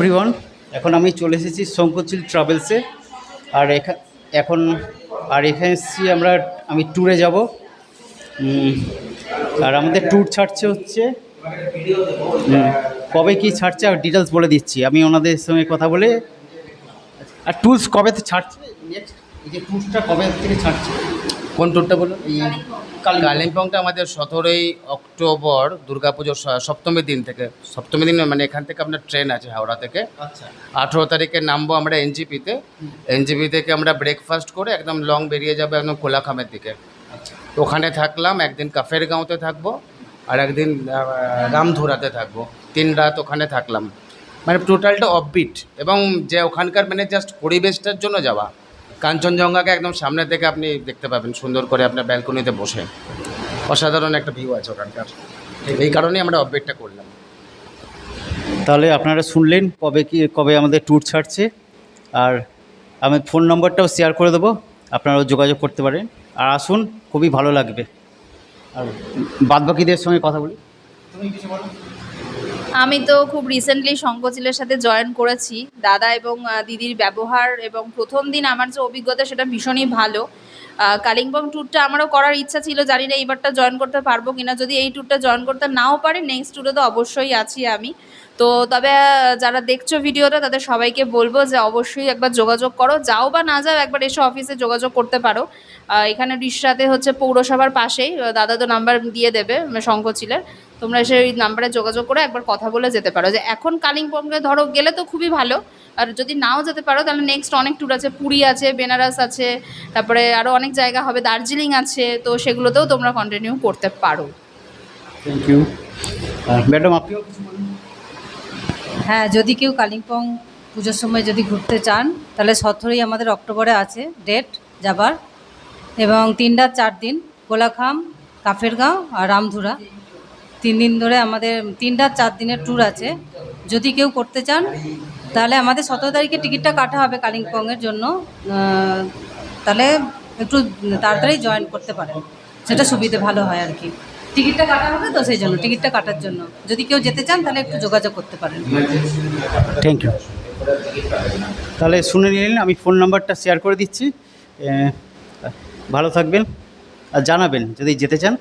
Everyone, এখন আমি চলে এসেছি শঙ্করচিল ট্রাভেলসে। আর এখন এখানে এসেছি আমি ট্যুরে যাব। আর আমাদের ট্যুর ছাড়ছে হচ্ছে কবে কি ছাড়ছে আর ডিটেলস বলে দিচ্ছি আমি ওনাদের সঙ্গে কথা বলে। আর ট্যুরস কবে ছাড়ছে, নেক্সট এই যে ট্যুরটা কবে থেকে ছাড়ছে? কোন ট্যুরটা বলুন? এই কালিম্পংটা আমাদের 17ই অক্টোবর দুর্গাপুজোর সপ্তমীর দিন থেকে, সপ্তমী দিন মানে এখান থেকে আপনার ট্রেন আছে হাওড়া থেকে। আচ্ছা, 18 তারিখে নামবো আমরা এনজিপিতে। এনজিপি থেকে আমরা ব্রেকফাস্ট করে একদম লং বেরিয়ে যাবো একদম কোলাখামের দিকে। আচ্ছা, ওখানে থাকলাম একদিন, কাফেরগাঁওতে থাকবো আর একদিন রামধুরাতে থাকবো। 3 রাত ওখানে থাকলাম। মানে টোটালটা অফবিট এবং যে ওখানকার মানে জাস্ট পরিবেশটার জন্য যাওয়া। কাঞ্চনজঙ্ঘাকে একদম সামনে থেকে আপনি দেখতে পাবেন সুন্দর করে আপনার ব্যালকনিতে বসে। অসাধারণ একটা ভিউ আছে ওখানকার। এই কারণেই আমরা অফবিটটা করলাম। তাহলে আপনারা শুনলেন কবে আমাদের ট্যুর ছাড়ছে। আর আমি ফোন নম্বরটাও শেয়ার করে দেবো, আপনারাও যোগাযোগ করতে পারেন। আর আসুন, খুবই ভালো লাগবে। আর বাদবাকিদের সঙ্গে কথা বলি। তুমি কিছু বলো। আমি তো খুব রিসেন্টলি শঙ্করচিলের সাথে জয়েন করেছি। দাদা এবং দিদির ব্যবহার এবং প্রথম দিন আমার যে অভিজ্ঞতা সেটা ভীষণই ভালো। কালিম্পং ট্যুরটা আমারও করার ইচ্ছা ছিল, জানি না এইবারটা জয়েন করতে পারবো কিনা। যদি এই ট্যুরটা জয়েন করতে নাও পারি, নেক্সট ট্যুরে তো অবশ্যই আছি আমি। তো তবে যারা দেখছো ভিডিওটা তাদের সবাইকে বলবো যে অবশ্যই একবার যোগাযোগ করো, যাও বা না যাও একবার এসে অফিসে যোগাযোগ করতে পারো। এখানে রিষড়াতে হচ্ছে পৌরসভার পাশেই, দাদা তো নাম্বার দিয়ে দেবে শঙ্করচিলের। তোমরা এসে ওই নাম্বারে যোগাযোগ করে একবার কথা বলে যেতে পারো। যে এখন কালিম্পংয়ে ধরো গেলে তো খুবই ভালো, আর যদি নাও যেতে পারো তাহলে নেক্সট অনেক ট্যুর আছে, পুরী আছে, বেনারস আছে, তারপরে আরও অনেক জায়গা হবে, দার্জিলিং আছে, তো সেগুলোতেও তোমরা কন্টিনিউ করতে পারো। Thank you. ম্যাডাম, আপনিও কিছু বলুন। হ্যাঁ, যদি কেউ কালিম্পং পুজোর সময় যদি ঘুরতে চান তাহলে 17ই আমাদের অক্টোবরে আছে ডেট যাবার। এবং 3 রাত 4 দিন কোলাখাম, কাফেরগাঁও আর রামধুরা, 3 দিন ধরে আমাদের 3 রাত 4 দিনের ট্যুর আছে। যদি কেউ করতে চান তাহলে আমাদের 17 তারিখে টিকিটটা কাটা হবে কালিম্পংয়ের জন্য। তাহলে একটু তাড়াতাড়ি জয়েন করতে পারেন, সেটা সুবিধে ভালো হয় আর কি। টিকিটটা কাটা হবে তো সেই জন্য, টিকিটটা কাটার জন্য যদি কেউ যেতে চান তাহলে একটু যোগাযোগ করতে পারেন। Thank you. তাহলে শুনে নিলেন, আমি ফোন নাম্বারটা শেয়ার করে দিচ্ছি। ভালো থাকবেন আর জানাবেন যদি যেতে চান।